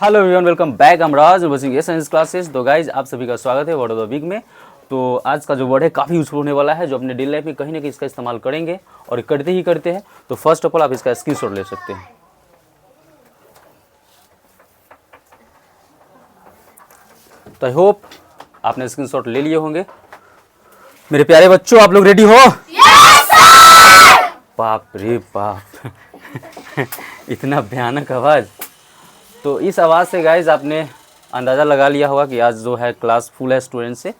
Hello everyone, welcome back. I'm Raj watching science classes. तो guys आप सभी का स्वागत है वर्ड ऑफ द वीक में। तो आज का जो वर्ड है काफ़ी यूजफुल होने वाला है, जो अपने डेली लाइफ में कहीं ना कहीं इसका इस्तेमाल करेंगे और करते ही करते हैं। तो फर्स्ट ऑफ ऑल आप इसका स्क्रीनशॉट ले सकते हैं। तो आई होप आपने स्क्रीनशॉट ले लिए होंगे। मेरे प्यारे बच्चों, आप लोग रेडी हो? बाप रे बाप इतना भयानक आवाज़। तो इस आवाज़ से गाइज आपने अंदाज़ा लगा लिया होगा कि आज जो है क्लास फुल है स्टूडेंट से।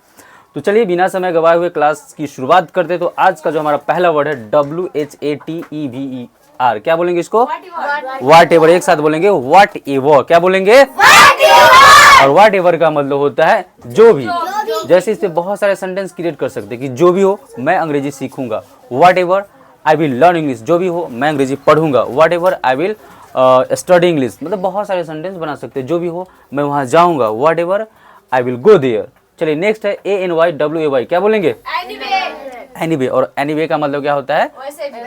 तो चलिए बिना समय गवाए हुए क्लास की शुरुआत करते। तो आज का जो हमारा पहला वर्ड है WHATEVER। क्या बोलेंगे इसको? वाट एवर। एक साथ बोलेंगे वाट एवर। क्या बोलेंगे? और वाट एवर का मतलब होता है जो भी। जैसे इससे बहुत सारे सेंटेंस क्रिएट कर सकते हैं कि जो भी हो मैं अंग्रेजी सीखूंगा, whatever I will learn English. जो भी हो मैं अंग्रेजी पढ़ूंगा, whatever I will study English. मतलब बहुत सारे सेंटेंस बना सकते हैं। जो भी हो मैं वहाँ जाऊँगा, whatever I will go there. चलिए नेक्स्ट है ANYWAY। क्या बोलेंगे? एनीवे। और एनीवे का मतलब क्या होता है?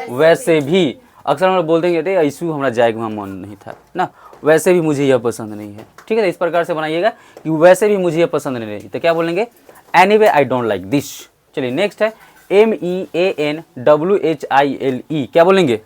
वैसे भी। अक्सर हम लोग बोलते हैं अरे ऐसू हमारा जाएगा वहाँ मन नहीं था ना, वैसे भी मुझे यह पसंद नहीं है। ठीक है, इस प्रकार से बनाइएगा कि वैसे भी मुझे यह पसंद नहीं है। तो क्या बोलेंगे? Anyway I don't like this. चलिए नेक्स्ट है MEANWHILE। क्या बोलेंगे?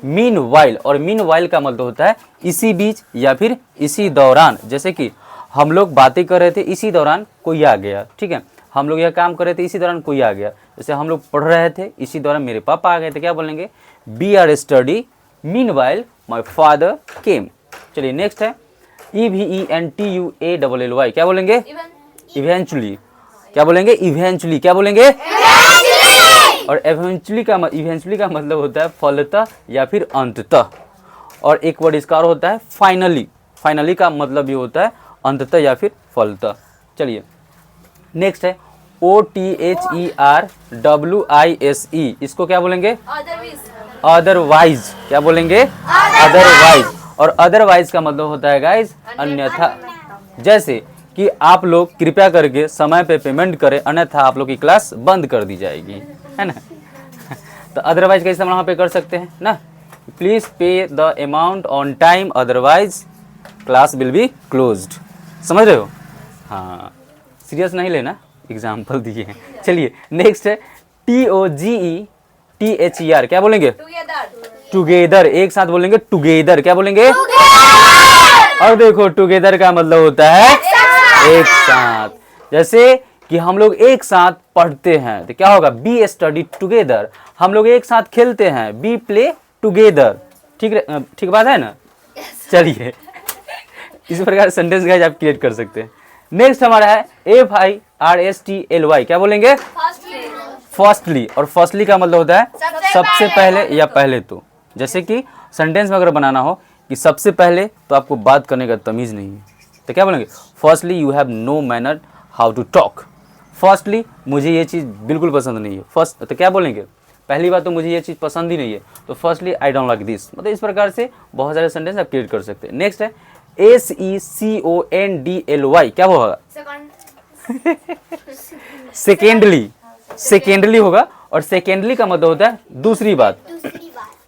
Mean while. और मीन वाइल का मतलब होता है इसी बीच या फिर इसी दौरान। जैसे कि हम लोग बातें कर रहे थे, इसी दौरान कोई आ गया। ठीक है, हम लोग यह काम कर रहे थे, इसी दौरान कोई आ गया। जैसे हम लोग पढ़ रहे थे, इसी दौरान मेरे पापा आ गए थे। क्या बोलेंगे? We are study meanwhile my father came. चलिए नेक्स्ट है EVENTUALLY। क्या बोलेंगे? इवेंचुअली। क्या बोलेंगे? इवेंचुअली। क्या बोलेंगे? और इवेंचुअली का मतलब होता है फलतः या फिर अंततः। और एक वर्ड इसका और होता है फाइनली। फाइनली का मतलब भी होता है अंततः या फिर फलतः। चलिए नेक्स्ट है OTHERWISE। इसको क्या बोलेंगे? अदरवाइज। क्या बोलेंगे? अदरवाइज। और अदरवाइज का मतलब होता है गाइज अन्यथा। जैसे कि आप लोग कृपया करके समय पे पेमेंट करें, अन्यथा आप लोग की क्लास बंद कर दी जाएगी, है ना। तो अदरवाइज का इस्तेमाल वहाँ पे कर सकते हैं ना। Please pay the amount on time, otherwise class will be closed. समझ रहे हो? हाँ, सीरियस नहीं लेना, एग्जाम्पल दिए हैं। चलिए नेक्स्ट है TOGETHER। क्या बोलेंगे? टुगेदर। एक साथ बोलेंगे टुगेदर। क्या बोलेंगे? और देखो टुगेदर का मतलब होता है एक साथ। जैसे कि हम लोग एक साथ पढ़ते हैं तो क्या होगा? Be study together. हम लोग एक साथ खेलते हैं, बी प्ले टुगेदर। ठीक बात है ना। चलिए इस प्रकार सेंटेंस गाइस आप क्रिएट कर सकते हैं। नेक्स्ट हमारा है FIRSTLY। क्या बोलेंगे? फर्स्टली। और फर्स्टली का मतलब होता है सबसे पहले या पहले तो। जैसे कि सेंटेंस में अगर बनाना हो कि सबसे पहले, तो आपको बात करने का तमीज़ नहीं है, तो क्या बोलेंगे? Firstly you have no manner how to talk. Firstly मुझे ये चीज़ बिल्कुल पसंद नहीं है। फर्स्ट तो क्या बोलेंगे? पहली बात तो मुझे ये चीज़ पसंद ही नहीं है, तो firstly I don't like this. मतलब इस प्रकार से बहुत सारे सेंटेंस आप क्रिएट कर सकते हैं। नेक्स्ट है SECONDLY। क्या होगा? सेकेंडली। सेकेंडली होगा। और सेकेंडली का मतलब होता है दूसरी बात।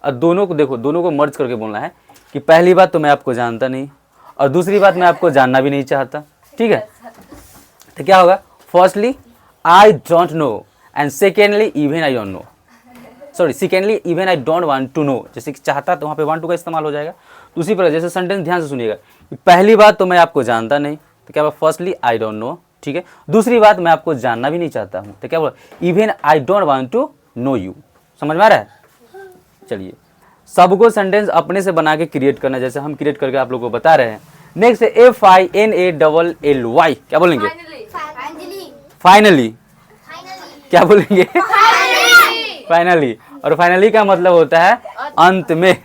और दोनों को देखो, दोनों को मर्ज करके बोलना है कि पहली बात तो मैं आपको जानता नहीं, और दूसरी बात मैं आपको जानना भी नहीं चाहता। ठीक है, तो क्या होगा? Firstly I don't know, and secondly even I don't know. Sorry, secondly even I don't want to know. जैसे कि चाहता तो वहाँ पे वांट टू का इस्तेमाल हो जाएगा। तो उसी प्रकार जैसे सेंटेंस ध्यान से सुनिएगा कि पहली बात तो मैं आपको जानता नहीं, तो क्या होगा? Firstly I don't no. ठीक है, दूसरी बात मैं आपको जानना भी नहीं चाहता हूँ, तो क्या बोला? Even I don't want to know you. समझ में आ रहा है? चलिए सबको सेंटेंस अपने से बना के क्रिएट करना, जैसे हम क्रिएट करके आप लोगों को बता रहे हैं। नेक्स्ट है FINALLY। क्या बोलेंगे? फाइनली। क्या बोलेंगे? फाइनली। और फाइनली का मतलब होता है अंत में।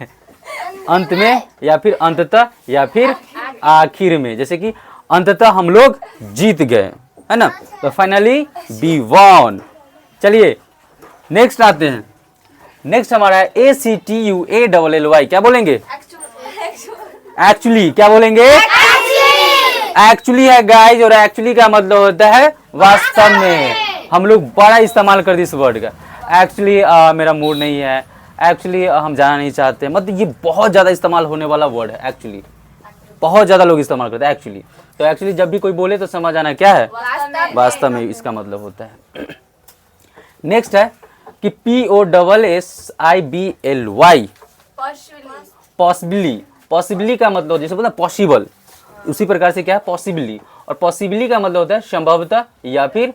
अंत में या फिर अंततः या फिर आखिर में। जैसे कि अंततः हम लोग जीत गए, है ना। तो फाइनली वी वॉन। चलिए नेक्स्ट आते हैं। नेक्स्ट हमारा है ACTUALLY। क्या बोलेंगे? एक्चुअली। क्या बोलेंगे? एक्चुअली है गाइज। और एक्चुअली का मतलब होता है वास्तव में। हम लोग बड़ा इस्तेमाल करते इस वर्ड का। एक्चुअली मेरा मूड नहीं है, एक्चुअली हम जाना नहीं चाहते। मतलब ये बहुत ज़्यादा इस्तेमाल होने वाला वर्ड है एक्चुअली। बहुत ज़्यादा लोग इस्तेमाल करते हैं एक्चुअली। तो एक्चुअली जब भी कोई बोले तो समझ आना क्या है, वास्तव में इसका मतलब होता है। नेक्स्ट है कि POSSIBLY, पॉसिबली। पॉसिबली का मतलब जैसे बोलते हैं पॉसिबल, उसी प्रकार से क्या है पॉसिबली। और पॉसिबली का मतलब होता है संभवतः या फिर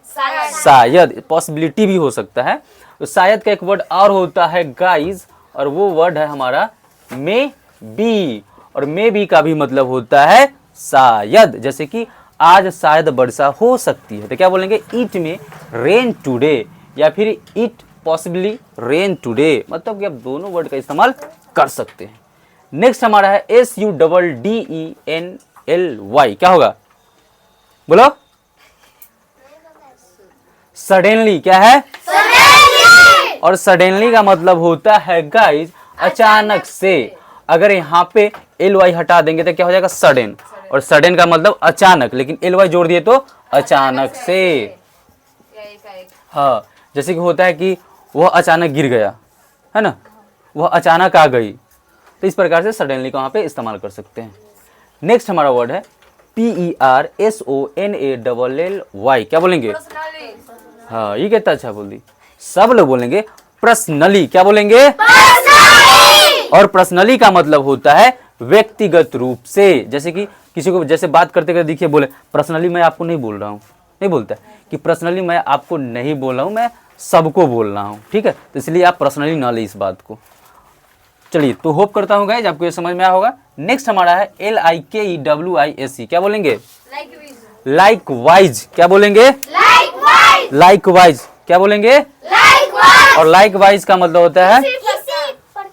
शायद, पॉसिबिलिटी भी हो सकता है। तो शायद का एक वर्ड और होता है गाइज, और वो वर्ड है हमारा मे बी। और मे बी का भी मतलब होता है शायद, जैसे कि आज शायद वर्षा हो सकती है, तो क्या बोलेंगे इट में रेन टुडे, या फिर इट पॉसिबली रेन टुडे, मतलब कि आप दोनों वर्ड का इस्तेमाल कर सकते हैं। नेक्स्ट हमारा है SUDDENLY, क्या होगा बोलो, सडनली। क्या है सडनली। और सडनली का मतलब होता है गाइज अचानक से। अगर यहाँ पे LY हटा देंगे तो क्या हो जाएगा सडन, और सडन का मतलब अचानक, लेकिन LY जोड़ दिए तो अचानक से। हाँ, जैसे कि होता है कि वह अचानक गिर गया, है ना, वह अचानक आ गई, तो इस प्रकार से सडनली को वहाँ पे इस्तेमाल कर सकते हैं। नेक्स्ट हमारा वर्ड है PERSONALLY, क्या बोलेंगे, हाँ ये कितना अच्छा बोल दी, सब लोग बोलेंगे पर्सनली। क्या बोलेंगे पर्सनली। और पर्सनली का मतलब होता है व्यक्तिगत रूप से। जैसे कि किसी को जैसे बात करते करते देखिए बोले पर्सनली मैं आपको नहीं बोल रहा हूँ, नहीं बोलता कि पर्सनली मैं आपको नहीं बोल रहा हूँ, मैं सबको बोल रहा हूँ, ठीक है। तो इसलिए आप पर्सनली ना लें इस बात को। चलिए, तो होप करता हूँ गाइज आपको ये समझ में आया होगा। नेक्स्ट हमारा है LIKEWISE, क्या बोलेंगे लाइक वाइज। क्या बोलेंगे लाइक वाइज। क्या बोलेंगे और लाइक वाइज का मतलब होता है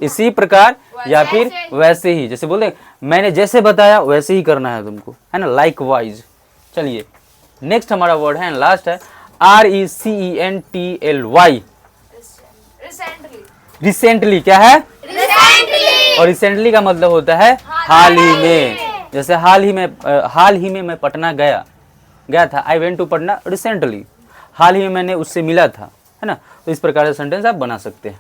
इसी प्रकार या फिर वैसे ही। जैसे बोले मैंने जैसे बताया वैसे ही करना है तुमको, है ना, लाइक वाइज। चलिए, नेक्स्ट हमारा वर्ड है लास्ट है RECENTLY, रिसेंटली। क्या है रिसेंटली। और रिसेंटली का मतलब होता है हाल ही में। जैसे हाल ही में मैं पटना गया था, I went to Patna recently, हाल ही में मैंने उससे मिला था, है ना। तो इस प्रकार से सेंटेंस आप बना सकते हैं।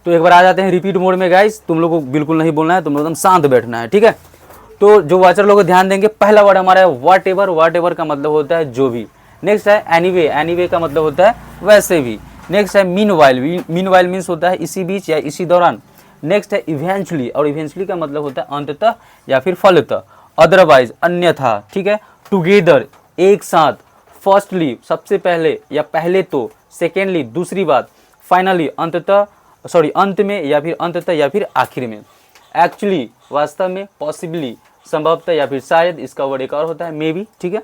तो एक बार आ जाते हैं रिपीट मोड में गाइस, तुम लोग को बिल्कुल नहीं बोलना है, तुम लोग एकदम शांत बैठना है, ठीक है। तो जो वाचर लोग ध्यान देंगे, पहला वर्ड हमारा है व्हाट एवर। व्हाट एवर का मतलब होता है जो भी। नेक्स्ट है एनीवे। एनीवे का मतलब होता है वैसे भी। नेक्स्ट है मीनवाइल। मीनवाइल मीन्स होता है इसी बीच या इसी दौरान। नेक्स्ट है इवेंचुअली। और इवेंचुअली का मतलब होता है अंततः या फिर फलतः। अदरवाइज अन्यथा, ठीक है। टुगेदर एक साथ। फर्स्टली सबसे पहले या पहले तो। सेकेंडली दूसरी बात। फाइनली अंततः, सॉरी अंत में या फिर अंततः या फिर आखिर में। एक्चुअली वास्तव में। पॉसिबली संभवतः या फिर शायद, इसका वर्ड एक और होता है मे बी, ठीक है।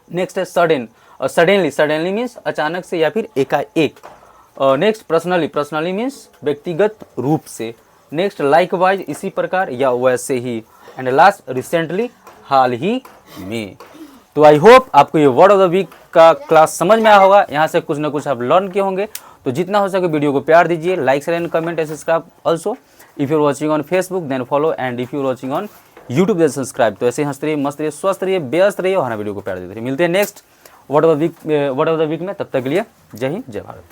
नेक्स्ट है सडन और सडनली। सडनली मीन्स अचानक से या फिर एकाएक। Next personally. पर्सनली मीन्स व्यक्तिगत रूप से। नेक्स्ट लाइकवाइज इसी प्रकार या वैसे ही। एंड लास्ट रिसेंटली हाल ही में। तो आई होप आपको ये वर्ड ऑफ द वीक का क्लास समझ में आया होगा। यहाँ से कुछ ना कुछ आप लर्न किए होंगे। तो जितना हो सके वीडियो को प्यार दीजिए, like share and comment and subscribe also. If you are watching on Facebook then follow, and if you are watching on YouTube then subscribe. तो ऐसे हंसते रहिए, मस्त रहिए, स्वस्थ रहिए, व्यस्त रहिए और हमारा वीडियो को प्यार देते रहिए। मिलते हैं next word of the week में, तब तक के लिए जय हिंद, जय भारत।